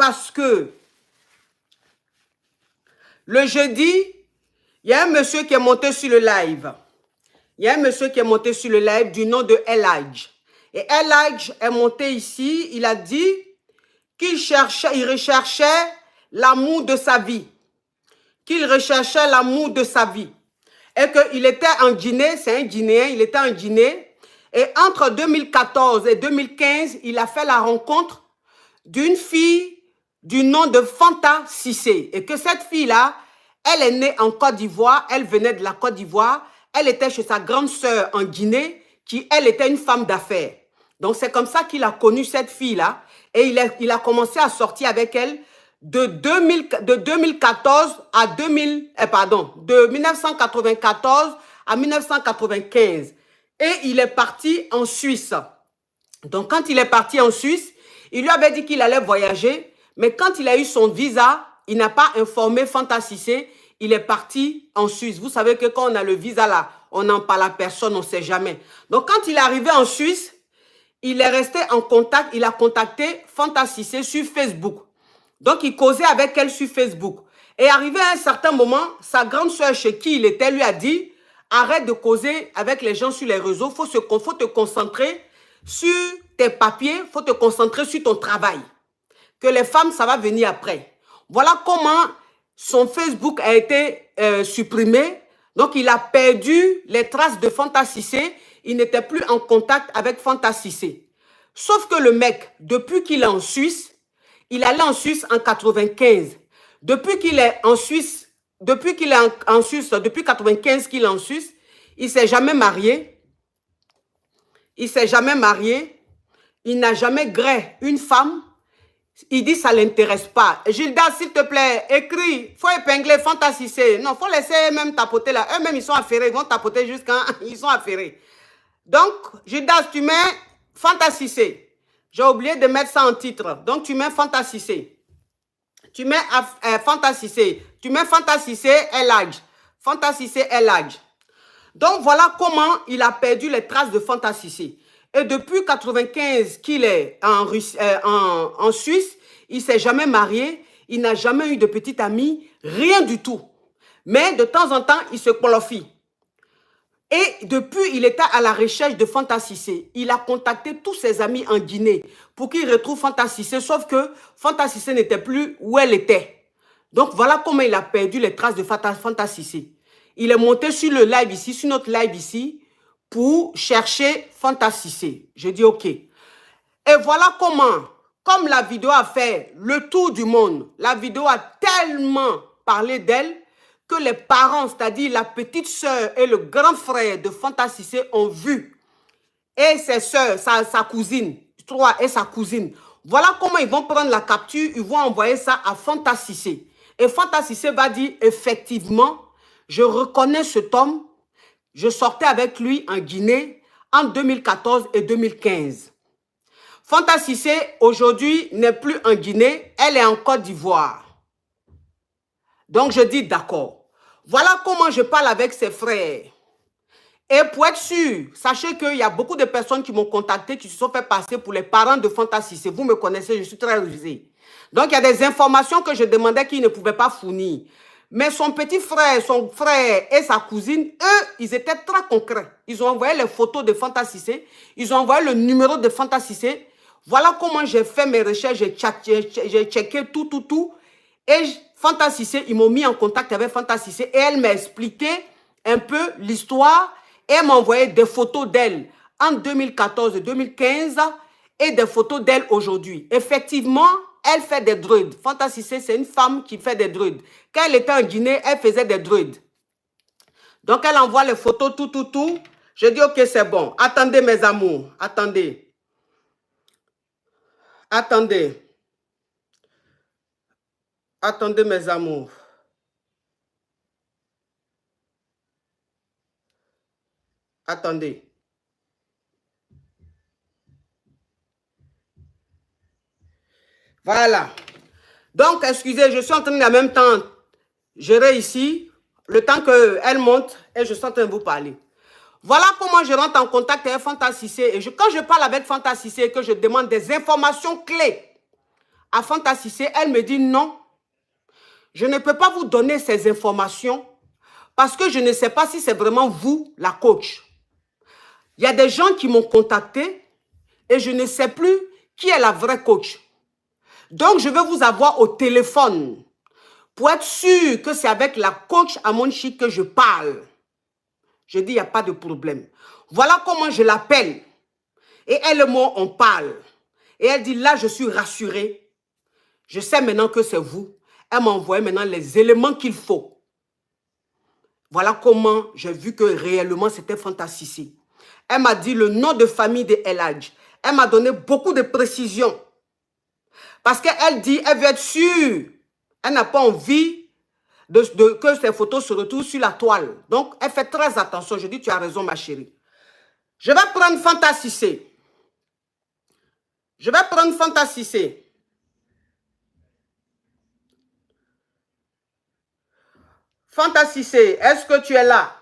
parce que le jeudi, il y a un monsieur qui est monté sur le live. Il y a un monsieur qui est monté sur le live du nom de Elijah. Et Elijah est monté ici, il a dit qu'il recherchait l'amour de sa vie. Qu'il recherchait l'amour de sa vie. Et qu'il était en Guinée, c'est un Guinéen, il était en Guinée. Et entre 2014 et 2015, il a fait la rencontre d'une fille du nom de Fanta Cissé. Et que cette fille-là, elle est née en Côte d'Ivoire, elle venait de la Côte d'Ivoire, elle était chez sa grande sœur en Guinée, qui, elle, était une femme d'affaires. Donc, c'est comme ça qu'il a connu cette fille-là. Et il a commencé à sortir avec elle de 2014 à de 1994 à 1995. Et il est parti en Suisse. Donc, quand il est parti en Suisse, il lui avait dit qu'il allait voyager. Mais quand il a eu son visa, il n'a pas informé Fanta Cissé. Il est parti en Suisse. Vous savez que quand on a le visa là, on n'en parle à personne, on ne sait jamais. Donc, quand il est arrivé en Suisse, il est resté en contact. Il a contacté Fanta Cissé sur Facebook. Donc, il causait avec elle sur Facebook. Et arrivé à un certain moment, sa grande soeur chez qui il était lui a dit « Arrête de causer avec les gens sur les réseaux. Faut te concentrer sur tes papiers. Il faut te concentrer sur ton travail. Que les femmes, ça va venir après. » Voilà comment son Facebook a été supprimé. Donc, il a perdu les traces de Fanta Cissé. Il n'était plus en contact avec Fanta Cissé. Sauf que le mec, depuis qu'il est en Suisse, il allait en Suisse en 95. Depuis qu'il est en Suisse, depuis 95 qu'il est en Suisse, il ne s'est jamais marié. Il ne s'est jamais marié. Il n'a jamais gré une femme. Il dit ça ne l'intéresse pas. Gilda, s'il te plaît, écris. Il faut épingler Fanta Cissé. Non, il faut laisser même tapoter là. Eux-mêmes, ils sont affairés. Ils vont tapoter jusqu'à ils sont affairés. Donc, Gilda, tu mets Fanta Cissé. J'ai oublié de mettre ça en titre. Donc, tu mets Fanta Cissé. Tu mets Fanta Cissé. Tu mets Fanta Cissé, Elijah. Fanta Cissé, Elijah. Donc, voilà comment il a perdu les traces de Fanta Cissé. Et depuis 95 qu'il est en Suisse, il ne s'est jamais marié. Il n'a jamais eu de petite amie. Rien du tout. Mais de temps en temps, il se qualifie. Et depuis, il était à la recherche de Fanta Cissé. Il a contacté tous ses amis en Guinée pour qu'il retrouve Fanta Cissé, sauf que Fanta Cissé n'était plus où elle était. Donc, voilà comment il a perdu les traces de Fanta Cissé. Il est monté sur le live ici, sur notre live ici, pour chercher Fanta Cissé. Je dis OK. Et voilà comment, comme la vidéo a fait le tour du monde, la vidéo a tellement parlé d'elle, que les parents, c'est-à-dire la petite sœur et le grand frère de Fanta Cissé ont vu. Et ses sœurs, sa cousine, et sa cousine. Voilà comment ils vont prendre la capture, ils vont envoyer ça à Fanta Cissé. Et Fanta Cissé va dire, effectivement, je reconnais cet homme, je sortais avec lui en Guinée en 2014 et 2015. Fanta Cissé, aujourd'hui, n'est plus en Guinée, elle est en Côte d'Ivoire. Donc, je dis d'accord. Voilà comment je parle avec ses frères. Et pour être sûr, sachez qu'il y a beaucoup de personnes qui m'ont contacté, qui se sont fait passer pour les parents de Fanta Cissé. Vous me connaissez, je suis très rusé. Donc, il y a des informations que je demandais qu'ils ne pouvaient pas fournir. Mais son petit frère, son frère et sa cousine, eux, ils étaient très concrets. Ils ont envoyé les photos de Fanta Cissé. Ils ont envoyé le numéro de Fanta Cissé. Voilà comment j'ai fait mes recherches, j'ai checké tout. Et Fanta Cissé, ils m'ont mis en contact avec Fanta Cissé et elle m'a expliqué un peu l'histoire et elle m'a envoyé des photos d'elle en 2014 et 2015 et des photos d'elle aujourd'hui. Effectivement, elle fait des druides. Fanta Cissé, c'est une femme qui fait des druides. Quand elle était en Guinée, elle faisait des druides. Donc, elle envoie les photos, tout. Je dis, OK, c'est bon. Attendez, mes amours. Attendez. Attendez, mes amours. Attendez. Voilà. Donc, excusez, je suis en train de en même temps gérer ici, le temps qu'elle monte, et je suis en train de vous parler. Voilà comment je rentre en contact avec Fanta Cissé. Et quand je parle avec Fanta Cissé et que je demande des informations clés à Fanta Cissé, elle me dit non, je ne peux pas vous donner ces informations parce que je ne sais pas si c'est vraiment vous, la coach. Il y a des gens qui m'ont contacté et je ne sais plus qui est la vraie coach. Donc, je vais vous avoir au téléphone pour être sûr que c'est avec la coach Amonchi que je parle. Je dis, il n'y a pas de problème. Voilà comment je l'appelle. Et elle et moi, on parle. Et elle dit, là, je suis rassurée. Je sais maintenant que c'est vous. Elle m'a envoyé maintenant les éléments qu'il faut. Voilà comment j'ai vu que réellement, c'était Fanta Cissé. Elle m'a dit le nom de famille de El Hadj. Elle m'a donné beaucoup de précisions. Parce qu'elle dit, elle veut être sûre. Elle n'a pas envie que ses photos se retrouvent sur la toile. Donc, elle fait très attention. Je dis, tu as raison, ma chérie. Je vais prendre Fanta Cissé. Je vais prendre Fanta Cissé. Fanta Cissé, est-ce que tu es là?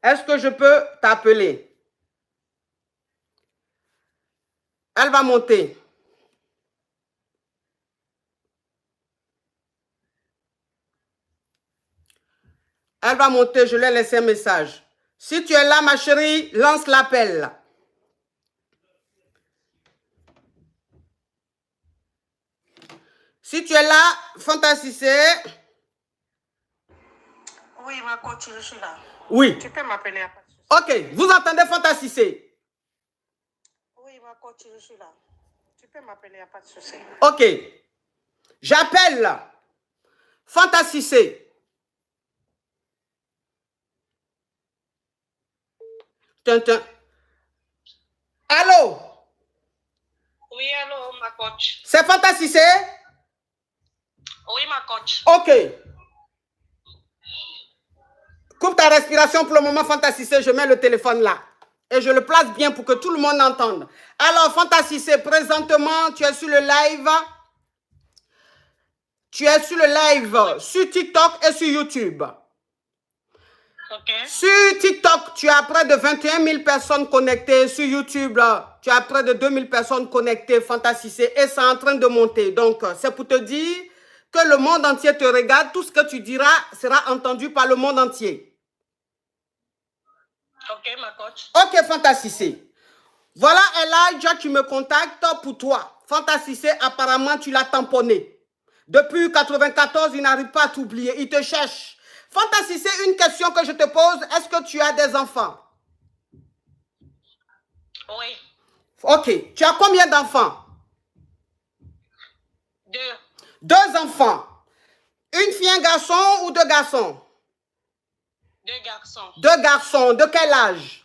Est-ce que je peux t'appeler? Elle va monter. Elle va monter, je lui ai laissé un message. Si tu es là, ma chérie, lance l'appel. Si tu es là, Fanta Cissé. Oui, ma coach, je suis là. Oui. Tu peux m'appeler. Ok, vous entendez Fanta Cissé? Oui, ma coach, je suis là. Tu peux m'appeler, il n'y a pas de souci. Ok. J'appelle Fanta Cissé. Allô? Oui, allô, ma coach. C'est Fanta Cissé? Oui, ma coach. Ok. Coupe ta respiration pour le moment, Fanta Cissé. Je mets le téléphone là. Et je le place bien pour que tout le monde entende. Alors, Fanta Cissé, présentement, tu es sur le live. Tu es sur le live sur TikTok et sur YouTube. Okay. Sur TikTok, tu as près de 21 000 personnes connectées. Sur YouTube, là, tu as près de 2 000 personnes connectées, Fanta Cissé, et c'est en train de monter. Donc, c'est pour te dire que le monde entier te regarde. Tout ce que tu diras sera entendu par le monde entier. Ok, ma coach. Ok, Fanta Cissé. Voilà, Elijah, tu me contactes pour toi. Fanta Cissé, apparemment, tu l'as tamponné. Depuis 1994, il n'arrive pas à t'oublier. Il te cherche. Fanta Cissé, une question que je te pose. Est-ce que tu as des enfants? Oui. Ok. Tu as combien d'enfants? 2. 2 enfants. Une fille, un garçon ou 2 garçons? 2 garçons. 2 garçons. De quel âge?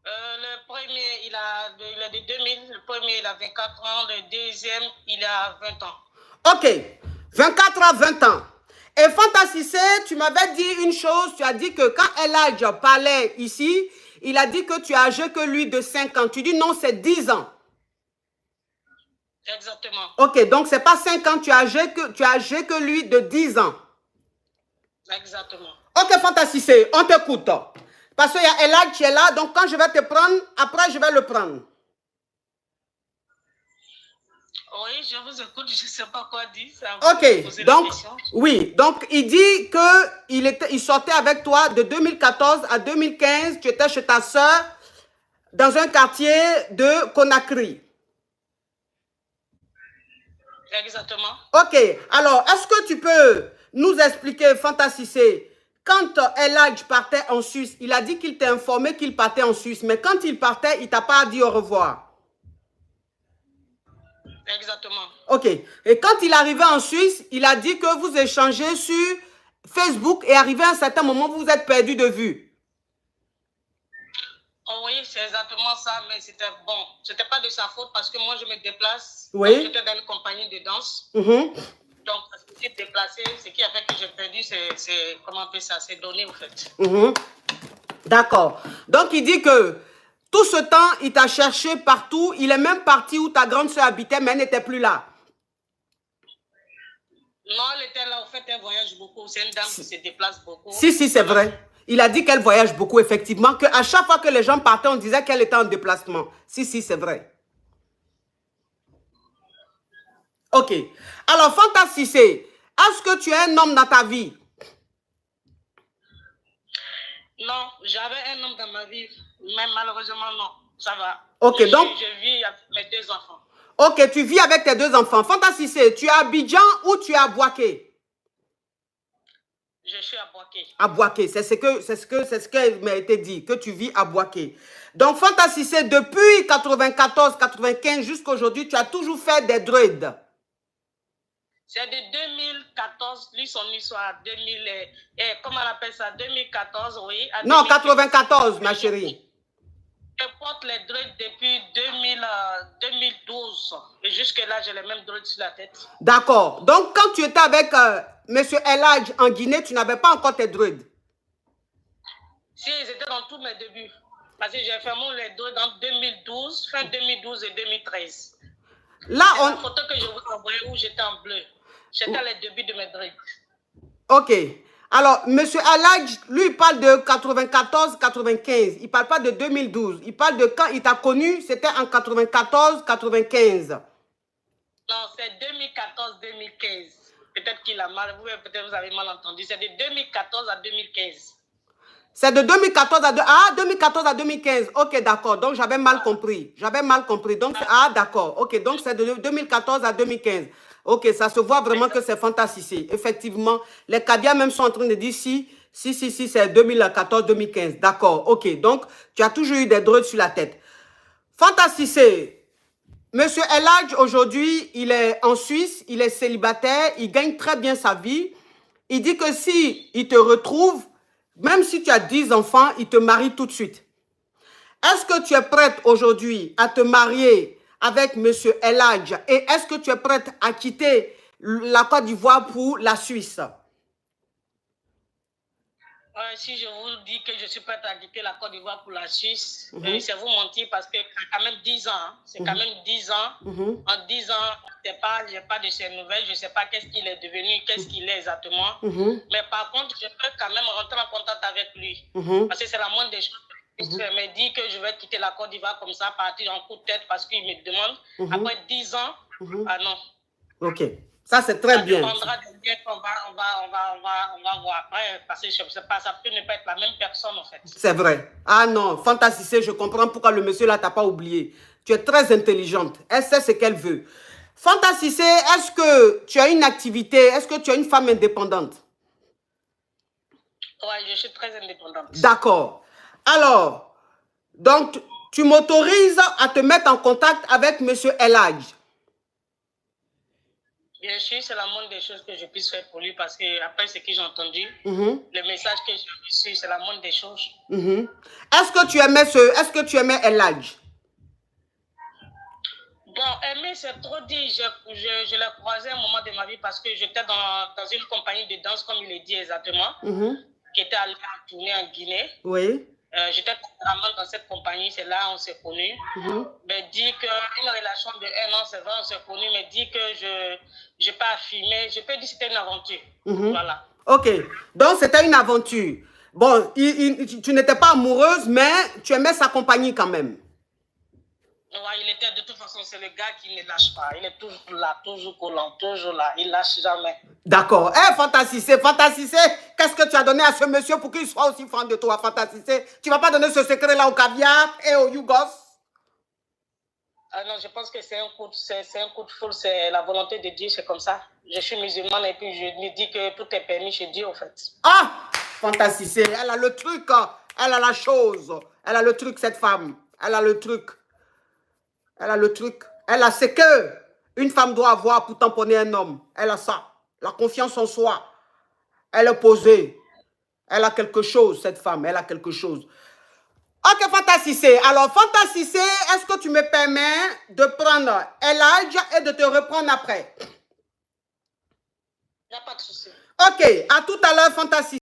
Le premier, il a de 2000. Le premier, il a 24 ans. Le deuxième, il a 20 ans. Ok. 24 à 20 ans. Et Fanta Cissé, tu m'avais dit une chose. Tu as dit que quand Elijah parlait ici, il a dit que tu as âgé que lui de 5 ans. Tu dis non, c'est 10 ans. Exactement. Ok, donc c'est pas 5 ans, tu as âgé que lui de 10 ans. Exactement. Ok, Fanta Cissé, on t'écoute. Parce qu'il y a Elad qui est là, donc quand je vais te prendre, après je vais le prendre. Oui, je vous écoute, je ne sais pas quoi dire. Ok, donc, oui, donc il dit qu'il sortait avec toi de 2014 à 2015, tu étais chez ta soeur dans un quartier de Conakry. Exactement. Ok, alors, est-ce que tu peux nous expliquer, Fanta Cissé, quand Elad partait en Suisse, il a dit qu'il t'a informé qu'il partait en Suisse, mais quand il partait, il ne t'a pas dit au revoir. Exactement. Ok. Et quand il arrivait en Suisse, il a dit que vous échangez sur Facebook et arrivé à un certain moment, vous vous êtes perdu de vue. Oh oui, c'est exactement ça, mais c'était bon. C'était pas de sa faute parce que moi, je me déplace. Oui. J'étais dans une compagnie de danse. Donc, je suis déplacée. Ce qui a fait que j'ai perdu, c'est comment on appelle ça, c'est donné en fait. D'accord. Donc, il dit que tout ce temps, il t'a cherché partout. Il est même parti où ta grande soeur habitait, mais elle n'était plus là. Non, elle était là, en fait, elle voyage beaucoup. C'est une dame qui se déplace beaucoup. Si, c'est vrai. Il a dit qu'elle voyage beaucoup, effectivement, qu'à chaque fois que les gens partaient, on disait qu'elle était en déplacement. Si, c'est vrai. Ok. Alors, Fanta Cissé, est-ce que tu es un homme dans ta vie? Non, j'avais un homme dans ma vie, mais malheureusement, non. Ça va. Ok, donc... Je vis avec mes 2 enfants. Ok, tu vis avec tes 2 enfants. Fanta Cissé, tu es à Abidjan ou tu es à Bouaké? Je suis à Bouaké. À Bouaké, c'est ce que m'a été dit, que tu vis à Bouaké. Donc, Fanta Cissé, depuis 94, 95 jusqu'à aujourd'hui, tu as toujours fait des druides. C'est de 2014, lui, son histoire, 2000, comment on appelle ça, 2014, oui. Non, 94, ma chérie. Je porte les druides depuis 2012. Et jusque-là, j'ai les mêmes druides sur la tête. D'accord. Donc, quand tu étais avec M. El Hadj en Guinée, tu n'avais pas encore tes druides? Si, c'était dans tous mes débuts. Parce que j'ai fait les druides en 2012, fin 2012 et 2013. Là, c'est la photo que je vous envoyais où j'étais en bleu. J'étais à les débuts de mes druides. Ok. Alors, M. El Hadj, lui, il parle de 94-95. Il ne parle pas de 2012. Il parle de quand il t'a connu, c'était en 94-95. Non, c'est 2014-2015. Peut-être qu'il a mal, peut-être vous avez mal entendu. C'est de 2014 à 2015. C'est de 2014 à 2014 à 2015. Ok, d'accord. Donc, j'avais mal compris. J'avais mal compris. Donc, d'accord. Ok, donc c'est de 2014 à 2015. Ok, ça se voit vraiment que c'est Fanta Cissé. Effectivement, les Kabia même sont en train de dire si, c'est 2014-2015. D'accord, ok. Donc, tu as toujours eu des druides sur la tête. Fanta Cissé, Monsieur El Hadj, aujourd'hui, il est en Suisse, il est célibataire, il gagne très bien sa vie. Il dit que si il te retrouve, même si tu as 10 enfants, il te marie tout de suite. Est-ce que tu es prête aujourd'hui à te marier avec M. El Hadj et est-ce que tu es prête à quitter la Côte d'Ivoire pour la Suisse? Si je vous dis que je suis prête à quitter la Côte d'Ivoire pour la Suisse, c'est vous mentir parce que c'est quand même 10 ans. Hein. C'est quand même 10 ans. En 10 ans, je n'ai pas de ses nouvelles. Je ne sais pas qu'est-ce qu'il est devenu, qu'est-ce qu'il est exactement. Mais par contre, je peux quand même rentrer en contact avec lui. Parce que c'est la moindre des choses. Il me dit que je vais quitter la Côte d'Ivoire comme ça, partir en coup de tête parce qu'il me demande. Après 10 ans, ah non. Ok. Ça, c'est très bien. Ça dépendra de bien qu'on va voir après, parce que je ne sais pas, ça peut ne pas être la même personne, en fait. C'est vrai. Ah non, Fanta Cissé, je comprends pourquoi le monsieur là t'a pas oublié. Tu es très intelligente. Elle sait ce qu'elle veut. Fanta Cissé, est-ce que tu as une activité? Est-ce que tu es une femme indépendante? Oui, je suis très indépendante. D'accord. Alors, donc, tu m'autorises à te mettre en contact avec M. El Hadj? Bien sûr, c'est la moindre des choses que je puisse faire pour lui parce que après ce que j'ai entendu, le message que j'ai reçu, c'est la moindre des choses. Est-ce que tu aimais El Hadj? Bon, aimer, c'est trop dit. Je l'ai croisé à un moment de ma vie parce que j'étais dans une compagnie de danse, comme il est dit exactement, qui était allée en tournée en Guinée. Oui. J'étais vraiment dans cette compagnie, c'est là on s'est connus. Mais dit qu'une relation de 1 an, c'est vrai, on s'est connus, mais dit que je n'ai pas affirmé. Je peux dire que c'était une aventure. Voilà. Ok, donc c'était une aventure. Bon, tu n'étais pas amoureuse, mais tu aimais sa compagnie quand même. Ouais, il était de toute façon, c'est le gars qui ne lâche pas. Il est toujours là, toujours collant, toujours là. Il ne lâche jamais. D'accord. Eh, Fanta Cissé, qu'est-ce que tu as donné à ce monsieur pour qu'il soit aussi fan de toi, Fanta Cissé? Tu ne vas pas donner ce secret-là au caviar et au Yougos? Ah non, je pense que c'est un coup de foule, c'est la volonté de Dieu, c'est comme ça. Je suis musulmane et puis je me dis que tout est permis chez Dieu, en fait. Ah, Fanta Cissé, elle a le truc, elle a la chose. Elle a le truc, cette femme. Elle a le truc. Elle a le truc. Elle a ce que une femme doit avoir pour tamponner un homme. Elle a ça. La confiance en soi. Elle est posée. Elle a quelque chose, cette femme. Elle a quelque chose. Ok, Fanta Cissé. Alors, Fanta Cissé, est-ce que tu me permets de prendre El Hadj et de te reprendre après? Il n'y a pas de souci. Ok, à tout à l'heure, Fanta Cissé.